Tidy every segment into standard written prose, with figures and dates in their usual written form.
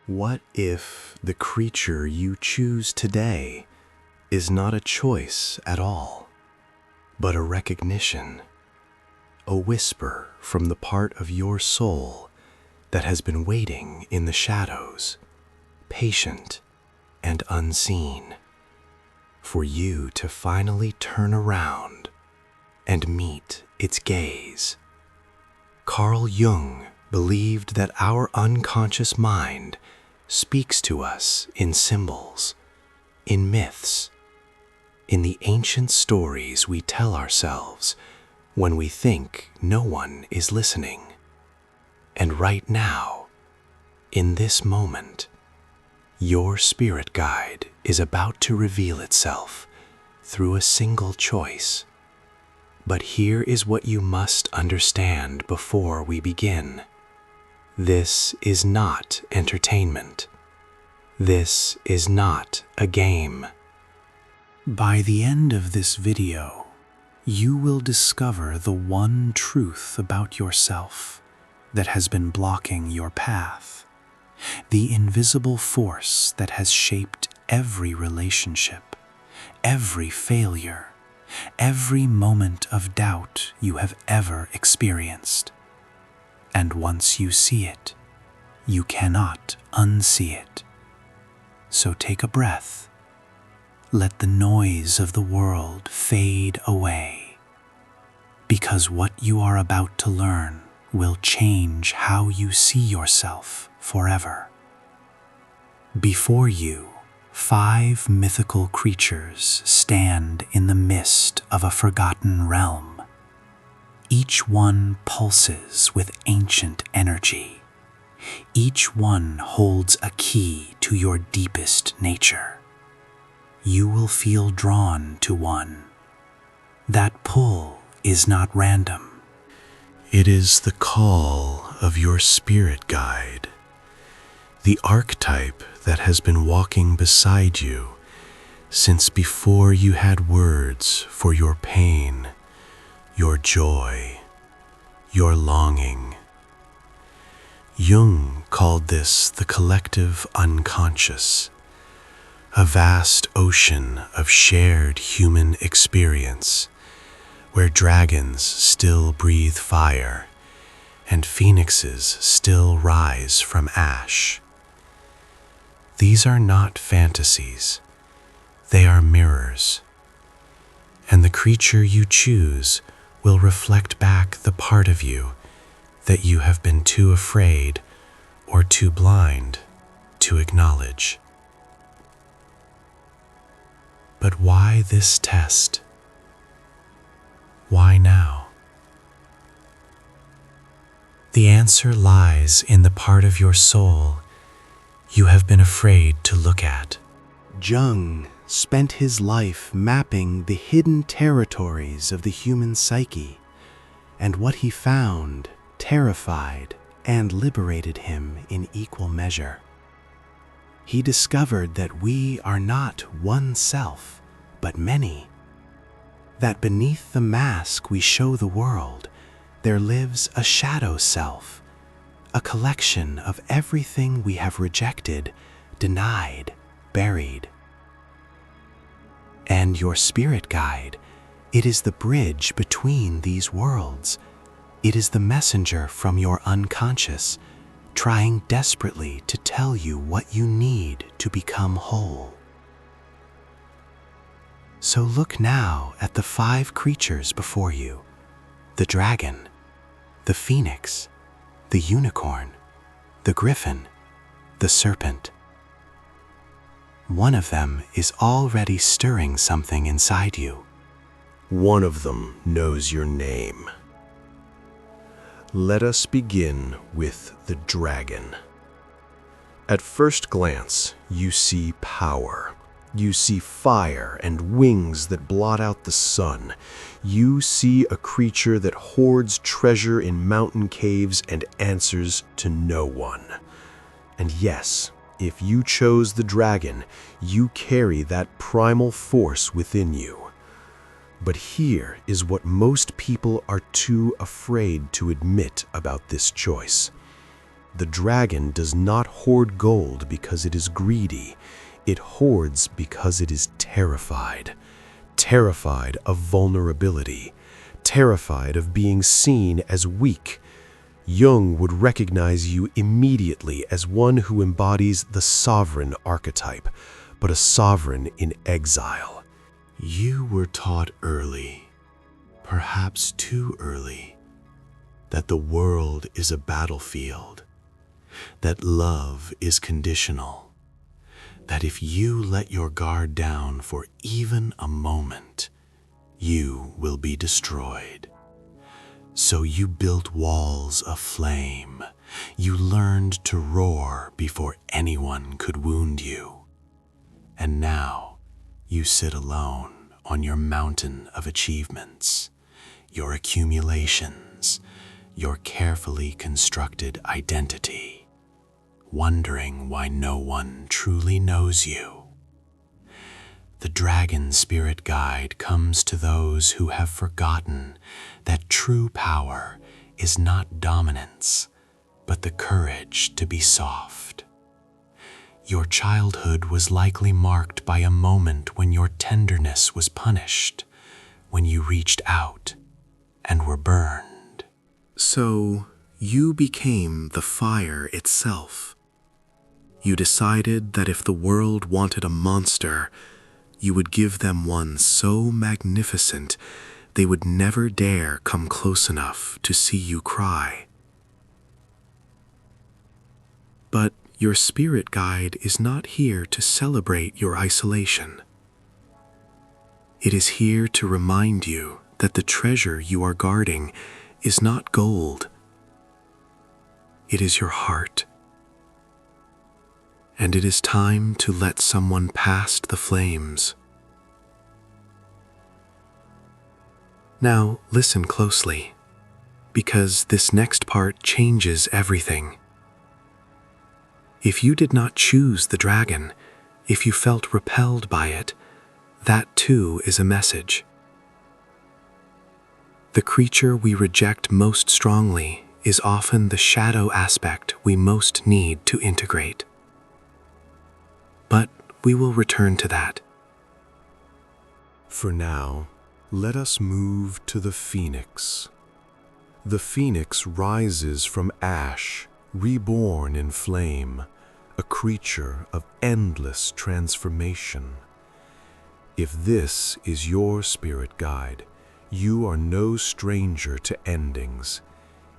What if the creature you choose today is not a choice at all, but a recognition, a whisper from the part of your soul that has been waiting in the shadows, patient and unseen, for you to finally turn around and meet its gaze? Carl Jung believed that our unconscious mind speaks to us in symbols, in myths, in the ancient stories we tell ourselves when we think no one is listening. And right now, in this moment, your spirit guide is about to reveal itself through a single choice. But here is what you must understand before we begin. This is not entertainment. This is not a game. By the end of this video, you will discover the one truth about yourself that has been blocking your path, the invisible force that has shaped every relationship, every failure, every moment of doubt you have ever experienced. And once you see it, you cannot unsee it. So take a breath. Let the noise of the world fade away, because what you are about to learn will change how you see yourself forever. Before you, 5 mythical creatures stand in the mist of a forgotten realm. Each one pulses with ancient energy. Each one holds a key to your deepest nature. You will feel drawn to one. That pull is not random. It is the call of your spirit guide, the archetype that has been walking beside you since before you had words for your pain, your joy, your longing. Jung called this the collective unconscious, a vast ocean of shared human experience, where dragons still breathe fire and phoenixes still rise from ash. These are not fantasies, they are mirrors, and the creature you choose will reflect back the part of you that you have been too afraid or too blind to acknowledge. But why this test? Why now? The answer lies in the part of your soul you have been afraid to look at. Jung spent his life mapping the hidden territories of the human psyche, and what he found terrified and liberated him in equal measure. He discovered that we are not one self, but many. That beneath the mask we show the world, there lives a shadow self, a collection of everything we have rejected, denied, buried. And your spirit guide, it is the bridge between these worlds. It is the messenger from your unconscious, trying desperately to tell you what you need to become whole. So look now at the 5 creatures before you: the dragon, the phoenix, the unicorn, the griffin, the serpent. One of them is already stirring something inside you. One of them knows your name. Let us begin with the dragon. At first glance, you see power. You see fire and wings that blot out the sun. You see a creature that hoards treasure in mountain caves and answers to no one. And yes, if you chose the dragon, you carry that primal force within you. But here is what most people are too afraid to admit about this choice. The dragon does not hoard gold because it is greedy. It hoards because it is terrified. Terrified of vulnerability. Terrified of being seen as weak. Jung would recognize you immediately as one who embodies the sovereign archetype, but a sovereign in exile. You were taught early, perhaps too early, that the world is a battlefield, that love is conditional, that if you let your guard down for even a moment, you will be destroyed. So you built walls of flame. You learned to roar before anyone could wound you. And now you sit alone on your mountain of achievements, your accumulations, your carefully constructed identity, wondering why no one truly knows you. The dragon spirit guide comes to those who have forgotten that true power is not dominance, but the courage to be soft. Your childhood was likely marked by a moment when your tenderness was punished, when you reached out and were burned. So you became the fire itself. You decided that if the world wanted a monster, you would give them one so magnificent they would never dare come close enough to see you cry. But your spirit guide is not here to celebrate your isolation. It is here to remind you that the treasure you are guarding is not gold. It is your heart. And it is time to let someone past the flames. Now listen closely, because this next part changes everything. If you did not choose the dragon, if you felt repelled by it, that too is a message. The creature we reject most strongly is often the shadow aspect we most need to integrate. But we will return to that. For now, let us move to the phoenix. The phoenix rises from ash, reborn in flame, a creature of endless transformation. If this is your spirit guide, you are no stranger to endings.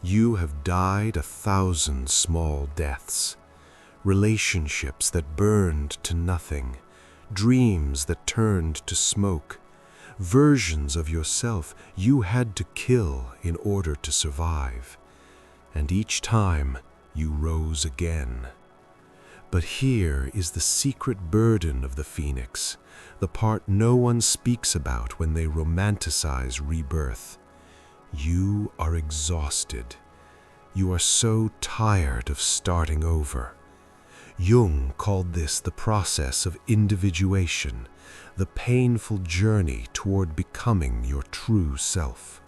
You have died 1,000 small deaths. Relationships that burned to nothing, dreams that turned to smoke, versions of yourself you had to kill in order to survive. And each time you rose again. But here is the secret burden of the phoenix, the part no one speaks about when they romanticize rebirth. You are exhausted. You are so tired of starting over. Jung called this the process of individuation, the painful journey toward becoming your true self.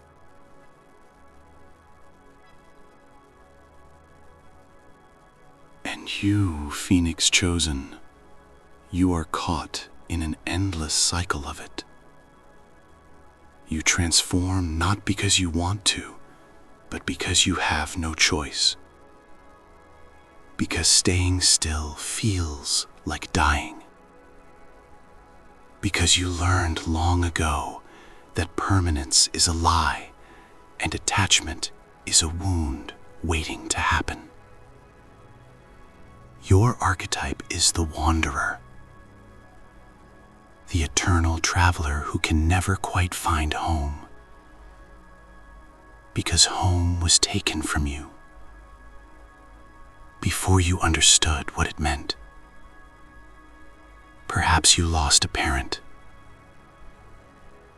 And you, Phoenix chosen, you are caught in an endless cycle of it. You transform not because you want to, but because you have no choice. Because staying still feels like dying. Because you learned long ago that permanence is a lie and attachment is a wound waiting to happen. Your archetype is the wanderer, the eternal traveler who can never quite find home, because home was taken from you before you understood what it meant. Perhaps you lost a parent,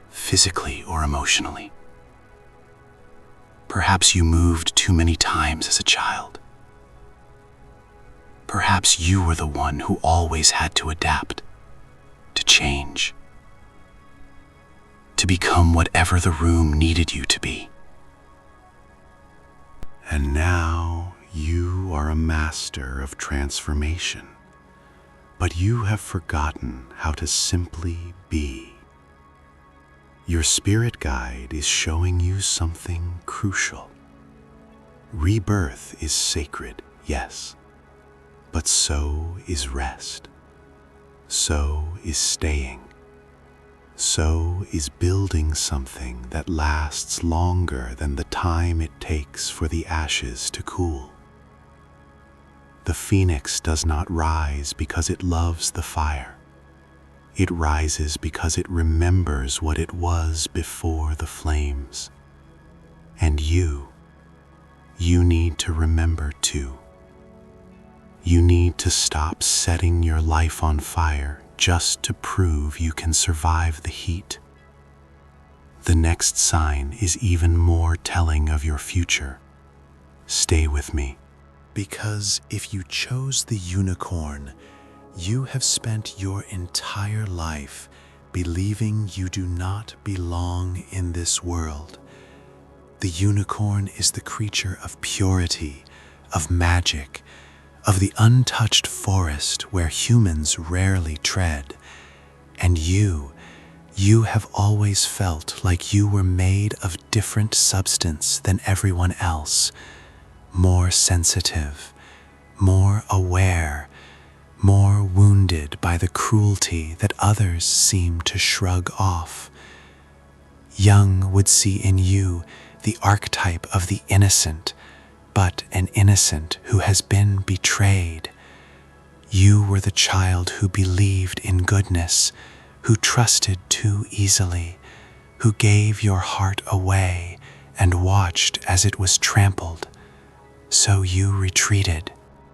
physically or emotionally. Perhaps you moved too many times as a child. Perhaps you were the one who always had to adapt, to change, to become whatever the room needed you to be. And now you are a master of transformation, but you have forgotten how to simply be. Your spirit guide is showing you something crucial. Rebirth is sacred, yes, but so is rest. So is staying. So is building something that lasts longer than the time it takes for the ashes to cool. The phoenix does not rise because it loves the fire. It rises because it remembers what it was before the flames. And you need to remember too. You need to stop setting your life on fire just to prove you can survive the heat. The next sign is even more telling of your future. Stay with me. Because if you chose the unicorn, you have spent your entire life believing you do not belong in this world. The unicorn is the creature of purity, of magic, of the untouched forest where humans rarely tread. And you have always felt like you were made of different substance than everyone else, more sensitive, more aware, more wounded by the cruelty that others seem to shrug off. Jung would see in you the archetype of the innocent, but an innocent who has been betrayed. You were the child who believed in goodness, who trusted too easily, who gave your heart away and watched as it was trampled. So you retreated.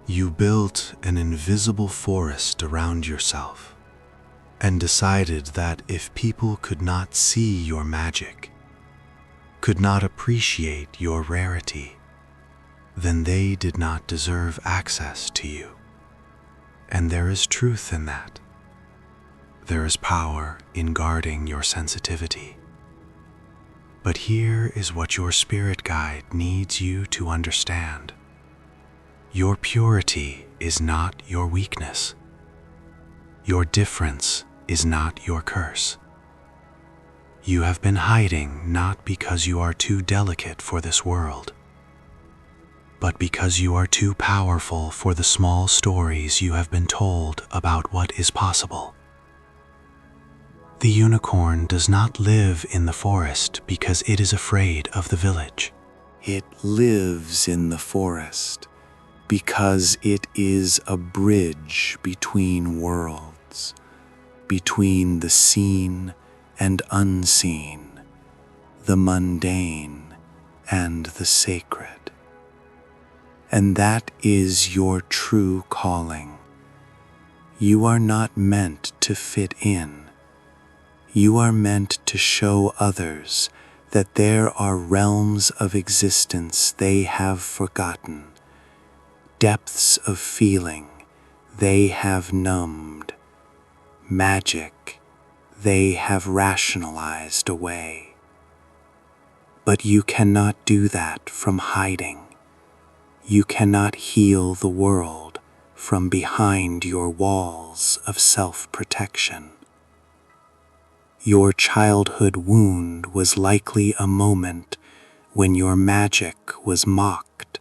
You built an invisible forest around yourself and decided that if people could not see your magic, could not appreciate your rarity, then they did not deserve access to you. And there is truth in that. There is power in guarding your sensitivity. But here is what your spirit guide needs you to understand. Your purity is not your weakness. Your difference is not your curse. You have been hiding not because you are too delicate for this world, but because you are too powerful for the small stories you have been told about what is possible. The unicorn does not live in the forest because it is afraid of the village. It lives in the forest because it is a bridge between worlds, between the seen and unseen, the mundane and the sacred. And that is your true calling. You are not meant to fit in. You are meant to show others that there are realms of existence they have forgotten, depths of feeling they have numbed, magic they have rationalized away. But you cannot do that from hiding. You cannot heal the world from behind your walls of self-protection. Your childhood wound was likely a moment when your magic was mocked,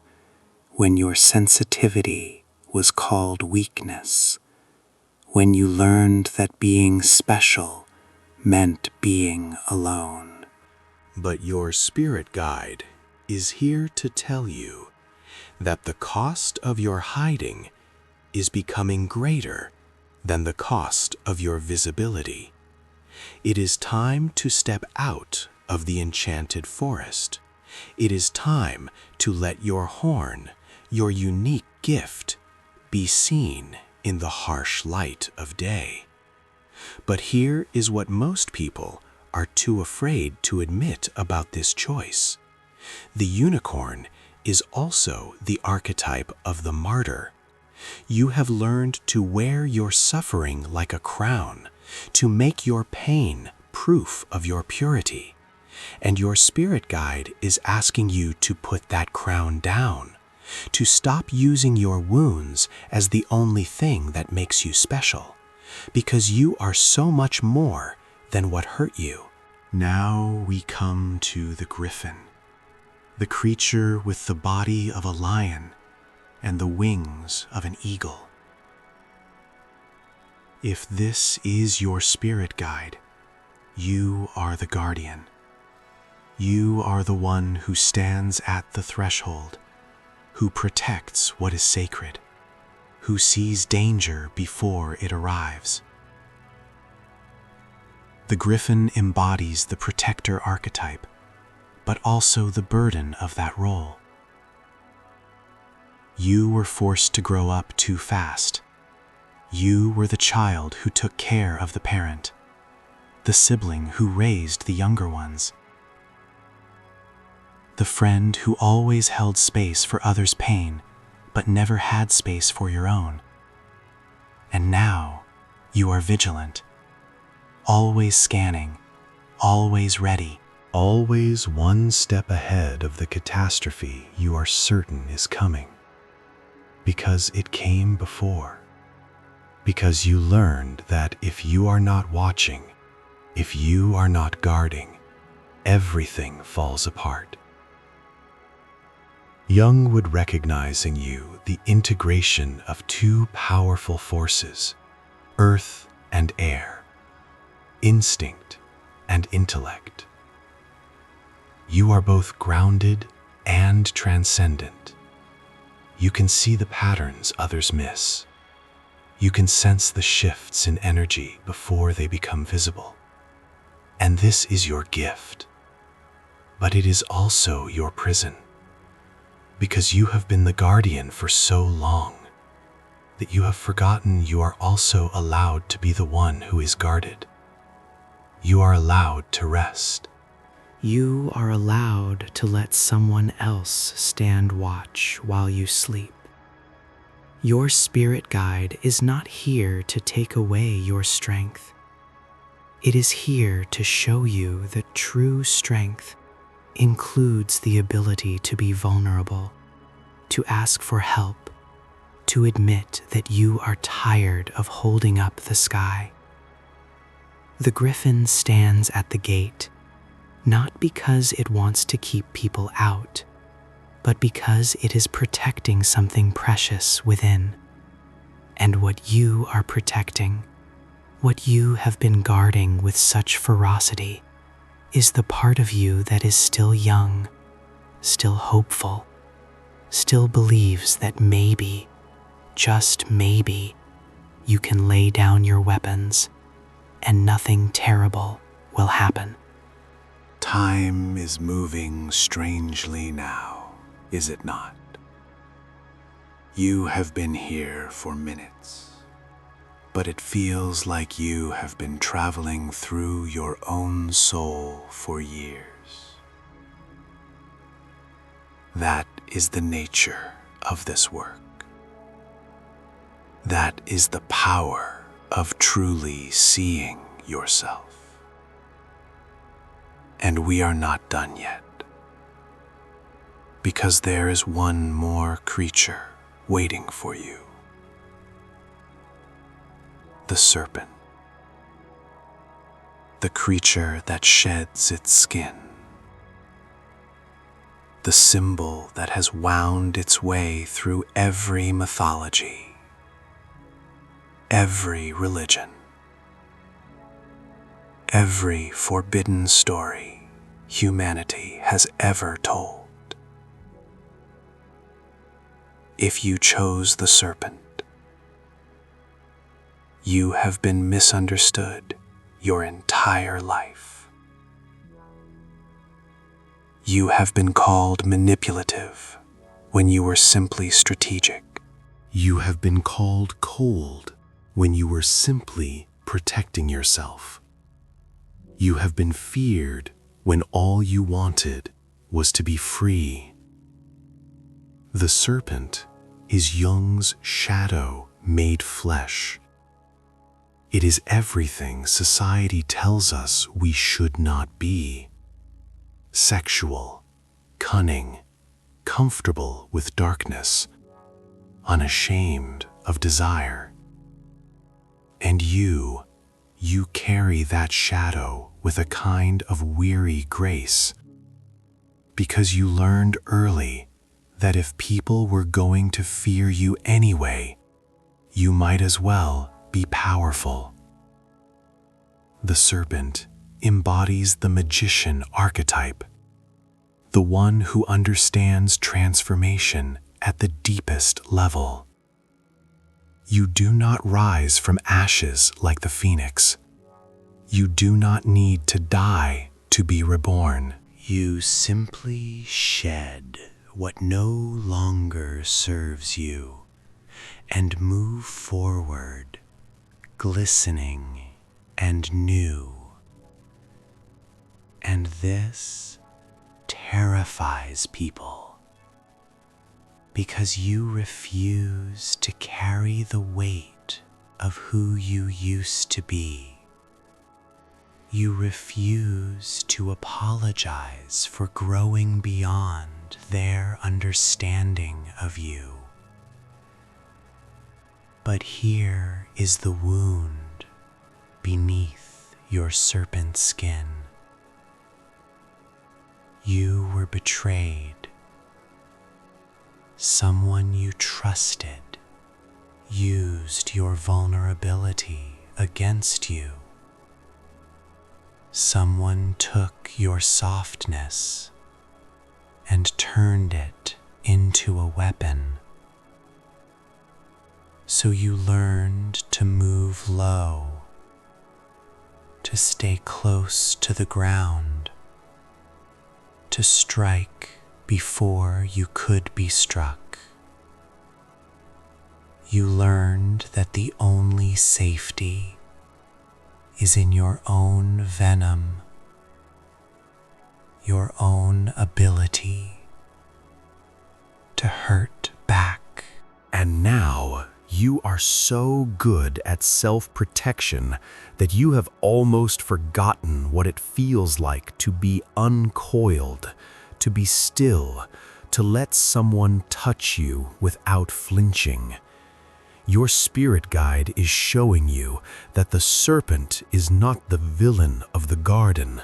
when your sensitivity was called weakness, when you learned that being special meant being alone. But your spirit guide is here to tell you that the cost of your hiding is becoming greater than the cost of your visibility. It is time to step out of the enchanted forest. It is time to let your horn, your unique gift, be seen in the harsh light of day. But here is what most people are too afraid to admit about this choice. The unicorn is also the archetype of the martyr. You have learned to wear your suffering like a crown, to make your pain proof of your purity. And your spirit guide is asking you to put that crown down, to stop using your wounds as the only thing that makes you special, because you are so much more than what hurt you. Now we come to the Griffin, the creature with the body of a lion and the wings of an eagle. If this is your spirit guide, you are the guardian. You are the one who stands at the threshold, who protects what is sacred, who sees danger before it arrives. The Griffin embodies the protector archetype, but also the burden of that role. You were forced to grow up too fast. You were the child who took care of the parent, the sibling who raised the younger ones, the friend who always held space for others' pain, but never had space for your own. And now you are vigilant, always scanning, always ready, always one step ahead of the catastrophe you are certain is coming. Because it came before. Because you learned that if you are not watching, if you are not guarding, everything falls apart. Jung would recognize in you the integration of two powerful forces, earth and air, instinct and intellect. You are both grounded and transcendent. You can see the patterns others miss. You can sense the shifts in energy before they become visible. And this is your gift. But it is also your prison. Because you have been the guardian for so long that you have forgotten you are also allowed to be the one who is guarded. You are allowed to rest. You are allowed to let someone else stand watch while you sleep. Your spirit guide is not here to take away your strength. It is here to show you that true strength includes the ability to be vulnerable, to ask for help, to admit that you are tired of holding up the sky. The Griffin stands at the gate, not because it wants to keep people out, but because it is protecting something precious within. And what you are protecting, what you have been guarding with such ferocity, is the part of you that is still young, still hopeful, still believes that maybe, just maybe, you can lay down your weapons and nothing terrible will happen. Time is moving strangely now, is it not? You have been here for minutes, but it feels like you have been traveling through your own soul for years. That is the nature of this work. That is the power of truly seeing yourself. And we are not done yet, because there is one more creature waiting for you. The serpent, the creature that sheds its skin, the symbol that has wound its way through every mythology, every religion, every forbidden story humanity has ever told. If you chose the serpent, you have been misunderstood your entire life. You have been called manipulative when you were simply strategic. You have been called cold when you were simply protecting yourself. You have been feared when all you wanted was to be free. The serpent is Jung's shadow made flesh. It is everything society tells us we should not be. Sexual, cunning, comfortable with darkness, unashamed of desire. And you carry that shadow with a kind of weary grace, because you learned early that if people were going to fear you anyway, you might as well be powerful. The serpent embodies the magician archetype, the one who understands transformation at the deepest level. You do not rise from ashes like the phoenix. You do not need to die to be reborn. You simply shed what no longer serves you and move forward, glistening and new. And this terrifies people, because you refuse to carry the weight of who you used to be. You refuse to apologize for growing beyond their understanding of you. But here is the wound beneath your serpent skin. You were betrayed. Someone you trusted used your vulnerability against you. Someone took your softness and turned it into a weapon. So you learned to move low, to stay close to the ground, to strike before you could be struck. You learned that the only safety is in your own venom, your own ability to hurt back. And now you are so good at self-protection that you have almost forgotten what it feels like to be uncoiled, to be still, to let someone touch you without flinching. Your spirit guide is showing you that the serpent is not the villain of the garden.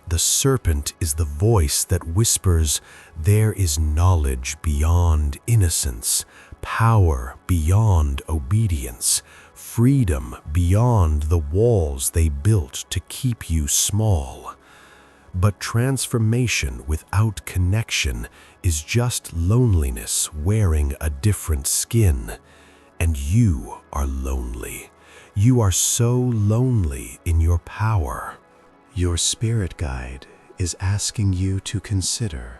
The serpent is the voice that whispers, "There is knowledge beyond innocence, power beyond obedience, freedom beyond the walls they built to keep you small." But transformation without connection is just loneliness wearing a different skin. And you are lonely. You are so lonely in your power. Your spirit guide is asking you to consider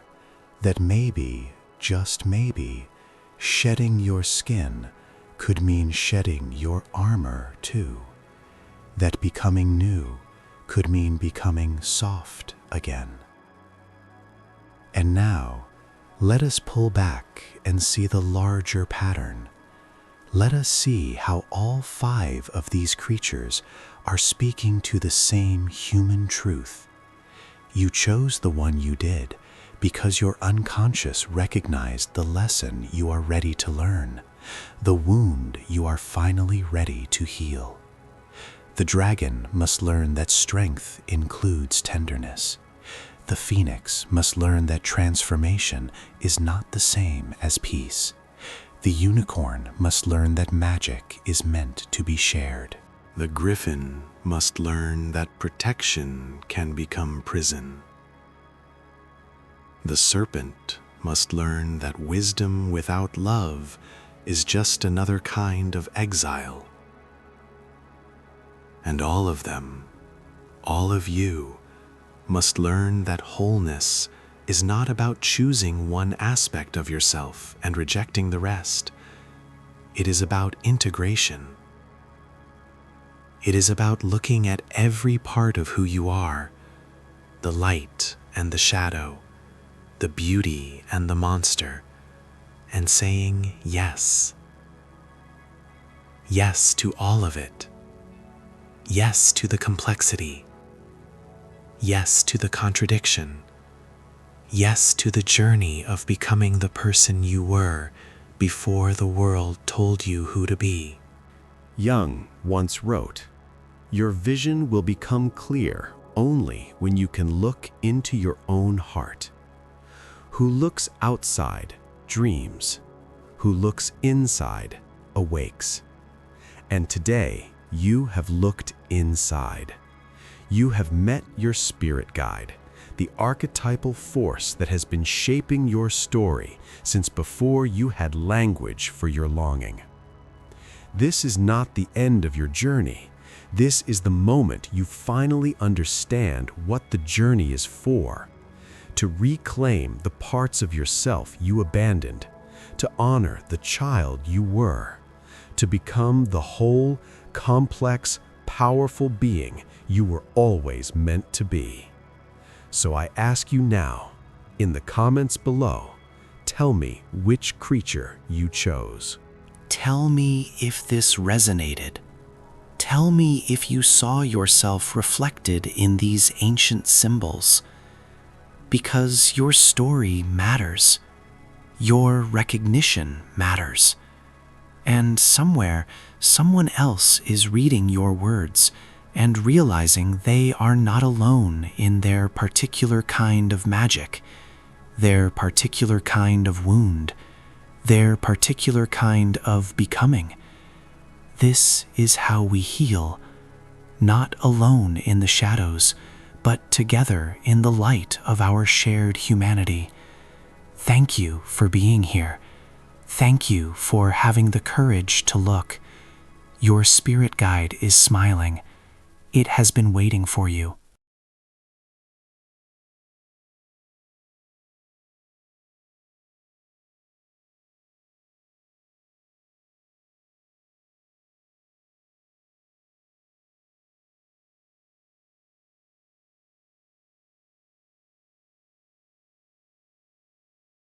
that maybe, just maybe, shedding your skin could mean shedding your armor too. That becoming new could mean becoming soft again. And now, let us pull back and see the larger pattern. Let us see how all 5 of these creatures are speaking to the same human truth. You chose the one you did because your unconscious recognized the lesson you are ready to learn, the wound you are finally ready to heal. The dragon must learn that strength includes tenderness. The phoenix must learn that transformation is not the same as peace. The unicorn must learn that magic is meant to be shared. The griffin must learn that protection can become prison. The serpent must learn that wisdom without love is just another kind of exile. And all of them, all of you, must learn that wholeness is not about choosing one aspect of yourself and rejecting the rest. It is about integration. It is about looking at every part of who you are, the light and the shadow, the beauty and the monster, and saying yes. Yes to all of it. Yes to the complexity. Yes to the contradiction. yes to the journey of becoming the person you were before the world told you who to be. Jung once wrote, "Your vision will become clear only when you can look into your own heart. Who looks outside dreams, who looks inside awakes." And today, you have looked inside. You have met your spirit guide, the archetypal force that has been shaping your story since before you had language for your longing. This is not the end of your journey. This is the moment you finally understand what the journey is for. To reclaim the parts of yourself you abandoned, to honor the child you were, to become the whole, complex, powerful being you were always meant to be. So I ask you now, in the comments below, tell me which creature you chose. Tell me if this resonated. Tell me if you saw yourself reflected in these ancient symbols. Because your story matters. Your recognition matters. And somewhere, someone else is reading your words and realizing they are not alone in their particular kind of magic, their particular kind of wound, their particular kind of becoming. This is how we heal, not alone in the shadows, but together in the light of our shared humanity. Thank you for being here. Thank you for having the courage to look. Your spirit guide is smiling. It has been waiting for you.